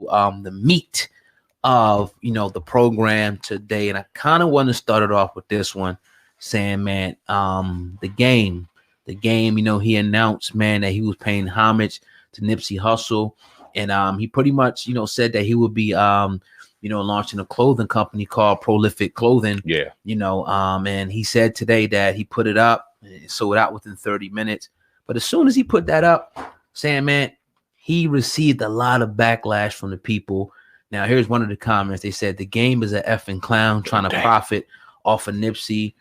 the meat of the program today, and I kind of want to start it off with this one, saying, man, the game, he announced, man, that he was paying homage to Nipsey Hussle, and he pretty much, said that he would be, launching a clothing company called Prolific Clothing. Yeah. And he said today that he put it up, and sold out within 30 minutes. But as soon as he put that up, saying, man, he received a lot of backlash from the people. Now, here's one of the comments. They said the game is an effing clown trying to profit off of Nipsey.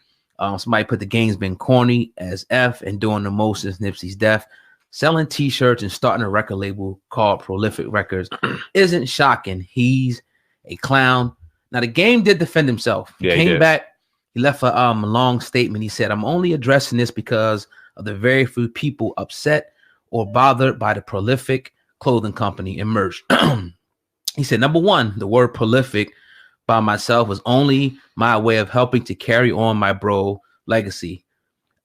Somebody put the game's been corny as F and doing the most since Nipsey's death. Selling T-shirts and starting a record label called Prolific Records isn't shocking. He's a clown. Now, the game did defend himself. He came back. He left a long statement. He said, I'm only addressing this because of the very few people upset or bothered by the Prolific Clothing Company and merch. He said, number one, the word prolific by myself was only my way of helping to carry on my bro legacy.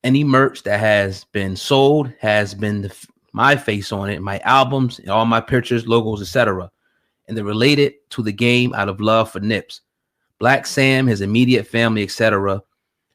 Any merch that has been sold has been my face on it, my albums, and all my pictures, logos, etc. And they're related to the game out of love for Nips. Black Sam, his immediate family, etc.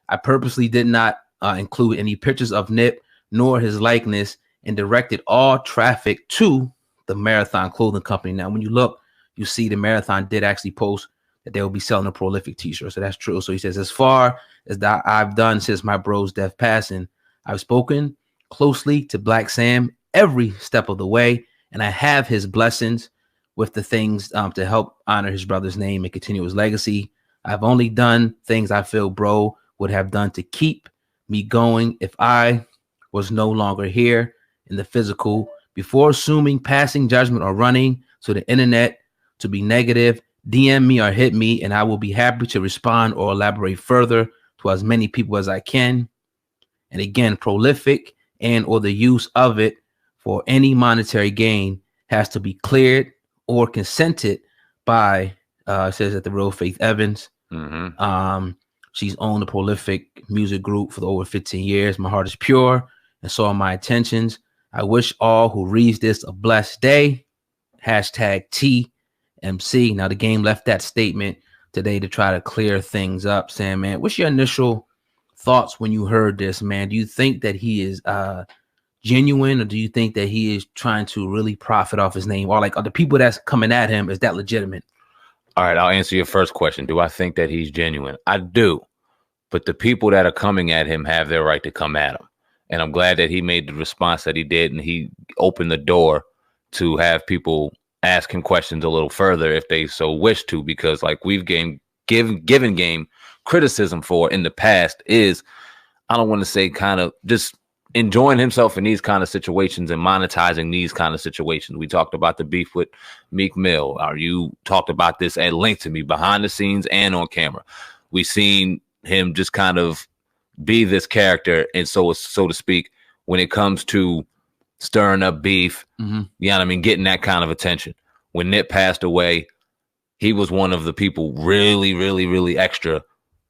I purposely did not include any pictures of Nip nor his likeness and directed all traffic to the Marathon Clothing Company. Now, when you look, you see the Marathon did actually post that they will be selling a Prolific t-shirt. So that's true. So he says, as far as that I've done since my bro's death passing, I've spoken closely to Black Sam every step of the way, and I have his blessings with the things to help honor his brother's name and continue his legacy. I've only done things I feel bro would have done to keep me going if I was no longer here in the physical. Before assuming passing judgment or running to the internet to be negative, DM me or hit me, and I will be happy to respond or elaborate further to as many people as I can. And again, prolific and or the use of it for any monetary gain has to be cleared or consented by, it says that the real Faith Evans. She's owned the Prolific music group for over 15 years. My heart is pure, and so are my intentions. I wish all who reads this a blessed day. Hashtag TMC. Now, the game left that statement today to try to clear things up, saying, man, what's your initial thoughts when you heard this, man? Do you think that he is genuine, or do you think that he is trying to really profit off his name? Or like, are the people that's coming at him, is that legitimate? All right, I'll answer your first question. Do I think that he's genuine? I do. But the people that are coming at him have their right to come at him. And I'm glad that he made the response that he did, and he opened the door to have people ask him questions a little further if they so wish to, because like we've given game criticism for in the past is, I don't want to say kind of just enjoying himself in these kind of situations and monetizing these kind of situations. We talked about the beef with Meek Mill, or you talked about this at length to me behind the scenes and on camera. We've seen him just kind of be this character, and so to speak, when it comes to stirring up beef, you know what I mean, getting that kind of attention. When Nip passed away, he was one of the people really, really, really extra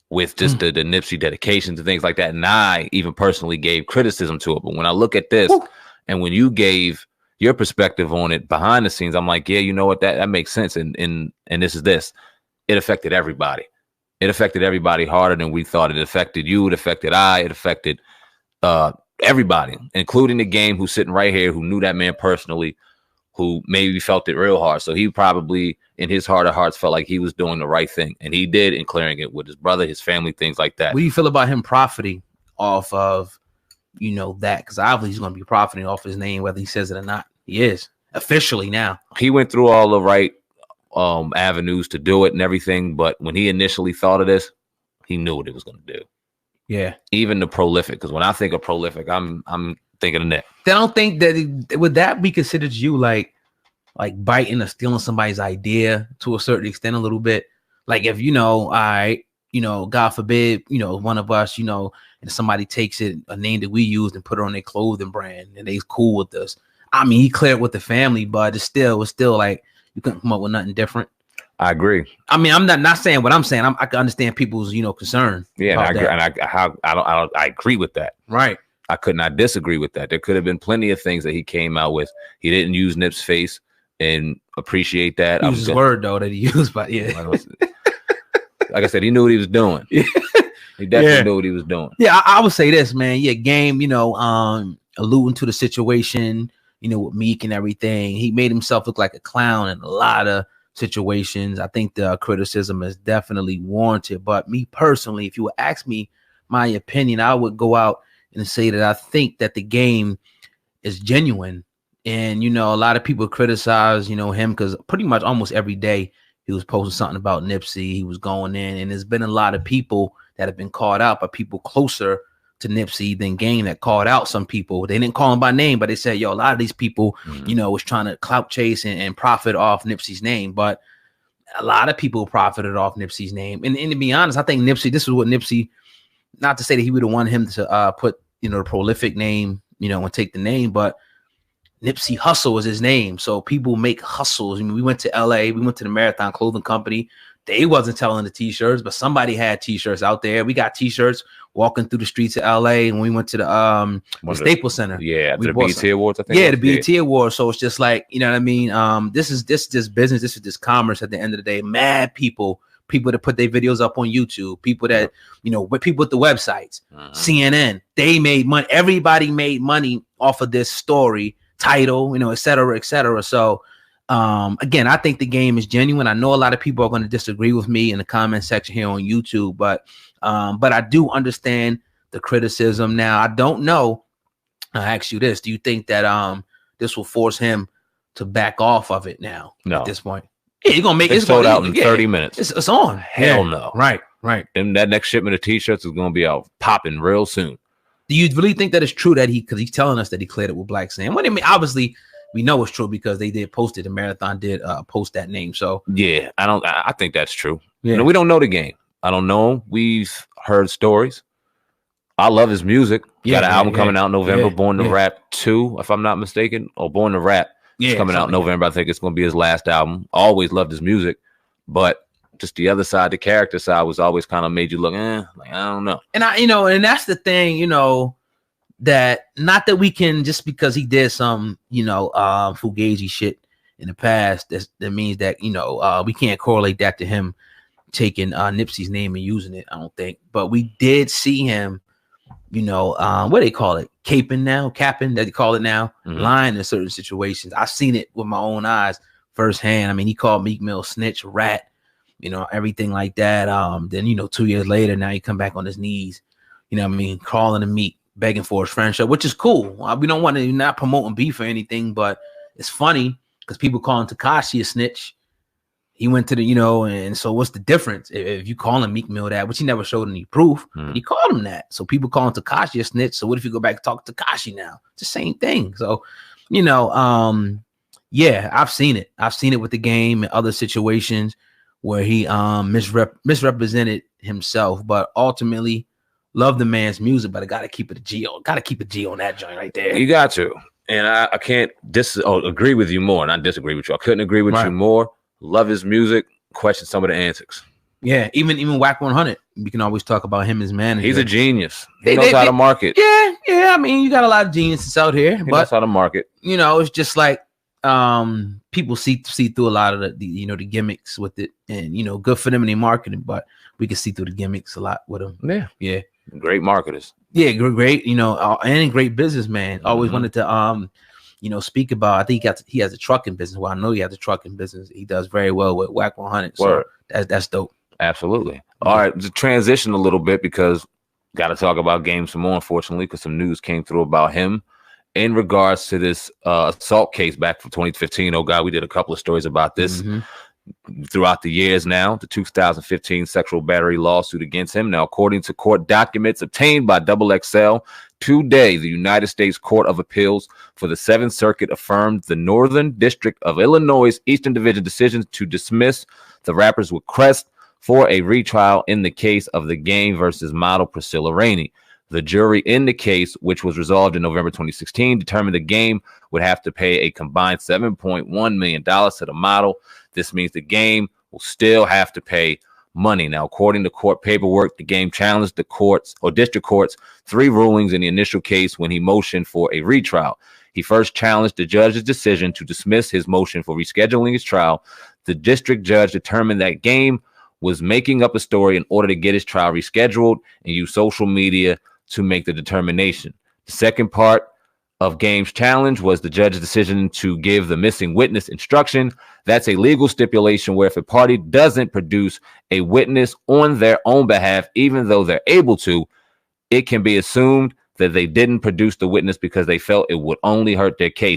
with just the Nipsey dedications and things like that. And I even personally gave criticism to it. But when I look at this, and when you gave your perspective on it behind the scenes, I'm like, yeah, you know what, that makes sense. And this is this. It affected everybody. It affected everybody harder than we thought. It affected you. It affected it affected everybody, including the game, who's sitting right here, who knew that man personally, who maybe felt it real hard. So he probably, in his heart of hearts, felt like he was doing the right thing. And he did in clearing it with his brother, his family, things like that. What do you feel about him profiting off of, that? Because obviously he's going to be profiting off his name, whether he says it or not. He is, officially now. He went through all the right avenues to do it and everything, but when he initially thought of this, he knew what it was going to do. Yeah, even the prolific, because when I think of prolific, I'm thinking of Nick. I don't think that would that be considered you like biting or stealing somebody's idea to a certain extent, a little bit. Like if all right, God forbid, one of us, and somebody takes it, a name that we used, and put it on their clothing brand, and they's cool with us. I mean, he cleared with the family, but it was still like, you couldn't come up with nothing different. I agree. I mean, I'm not saying what I'm saying. I can understand people's, concern. Yeah, and I agree with that. Right. I could not disagree with that. There could have been plenty of things that he came out with. He didn't use Nip's face. and appreciate that. Use his word though that he used, but yeah. Like I said, he knew what he was doing. Yeah. He definitely knew what he was doing. Yeah, I would say this, man. Yeah, Game, alluding to the situation, with Meek and everything. He made himself look like a clown in a lot of situations. I think the criticism is definitely warranted. But me personally, if you would ask me my opinion, I would go out and say that I think that the Game is genuine. And, a lot of people criticize, him because pretty much almost every day he was posting something about Nipsey. He was going in, and there's been a lot of people that have been called out by people closer to Nipsey than Game that called out some people. They didn't call him by name, but they said, a lot of these people, was trying to clout chase and profit off Nipsey's name. But a lot of people profited off Nipsey's name. And to be honest, I think Nipsey, this is what Nipsey, not to say that he would have wanted him to put, the prolific name, and take the name, but Nipsey Hussle is his name. So people make hustles. I mean, we went to LA, we went to the Marathon Clothing Company. They wasn't selling the t-shirts, but somebody had t-shirts out there. We got t-shirts walking through the streets of LA, and we went to the Staples Center. Yeah, the BET Awards, I think. Yeah, the BET Awards. So it's just like, you know what I mean? This is this business, this is this commerce at the end of the day. Mad people that put their videos up on YouTube, people that, with people with the websites, CNN, they made money. Everybody made money off of this story, title, et cetera, et cetera. So again, I think the Game is genuine. I know a lot of people are going to disagree with me in the comment section here on YouTube, but I do understand the criticism. Now, I don't know. I ask you this: do you think that this will force him to back off of it now? No. At this point, yeah, you're gonna make it sold out in 30 minutes. It's on. Hell no. Right. And that next shipment of t-shirts is gonna be out popping real soon. Do you really think that it's true that because he's telling us that he cleared it with Black Sam? Well, I mean, obviously we know it's true because they did post it. The Marathon did post that name. So yeah, I think that's true. Yeah. We don't know the Game. I don't know him. We've heard stories. I love his music. Got an album coming out in November, Born to Rap 2, if I'm not mistaken, or Born to Rap. It's coming out in November. I think it's going to be his last album. Always loved his music, but just the other side, the character side, was always kind of made you look, I don't know. And and that's the thing, that not that we can, just because he did some, fugazi shit in the past, that means that, we can't correlate that to him taking Nipsey's name and using it, I don't think. But we did see him, what do they call it? Capping, that they call it now, lying in certain situations. I've seen it with my own eyes firsthand. I mean, he called Meek Mill snitch, rat, everything like that. Then, 2 years later, now he come back on his knees, crawling to Meek, begging for his friendship, which is cool. We don't want to, not promoting beef or anything, but it's funny because people calling Tekashi a snitch. He went to the, and so what's the difference if you calling Meek Mill that, which he never showed any proof, but he called him that. So people calling Tekashi a snitch. So what if you go back and talk to Tekashi now? It's the same thing. So, yeah, I've seen it. I've seen it with the Game and other situations where he misrepresented himself, but ultimately love the man's music, but I gotta keep it a G. Gotta keep a G on that joint right there. You got to, and I can't agree with you more, and I disagree with you. I couldn't agree with you more. Love his music. Question some of the antics. Yeah, even Whack 100. We can always talk about him as manager. He's a genius. He knows how to market. Yeah. I mean, you got a lot of geniuses out here, he knows how to market. It's just like people see through a lot of the the gimmicks with it, and good for them in their marketing, but we can see through the gimmicks a lot with them. Yeah. Great marketers. Yeah, great. And great businessman. Always wanted to speak about. I think he has a trucking business. Well, I know he has a trucking business. He does very well with Whack 100. So that's dope. Absolutely. All right, to transition a little bit because got to talk about Game some more, unfortunately, because some news came through about him in regards to this assault case back from 2015. Oh God, we did a couple of stories about this throughout the years now. The 2015 sexual battery lawsuit against him. Now, according to court documents obtained by XXL, today, the United States Court of Appeals for the Seventh Circuit affirmed the Northern District of Illinois' Eastern Division decision to dismiss the rapper's request for a retrial in the case of The Game versus model Priscilla Rainey. The jury in the case, which was resolved in November 2016, determined The Game would have to pay a combined $7.1 million to the model. This means The Game will still have to pay money. Now, according to court paperwork, The Game challenged the district court's 3 rulings in the initial case when he motioned for a retrial. He first challenged the judge's decision to dismiss his motion for rescheduling his trial. The district judge determined that Game was making up a story in order to get his trial rescheduled and used social media to make the determination. The second part of Game's challenge was the judge's decision to give the missing witness instruction. That's a legal stipulation where if a party doesn't produce a witness on their own behalf, even though they're able to, it can be assumed that they didn't produce the witness because they felt it would only hurt their case.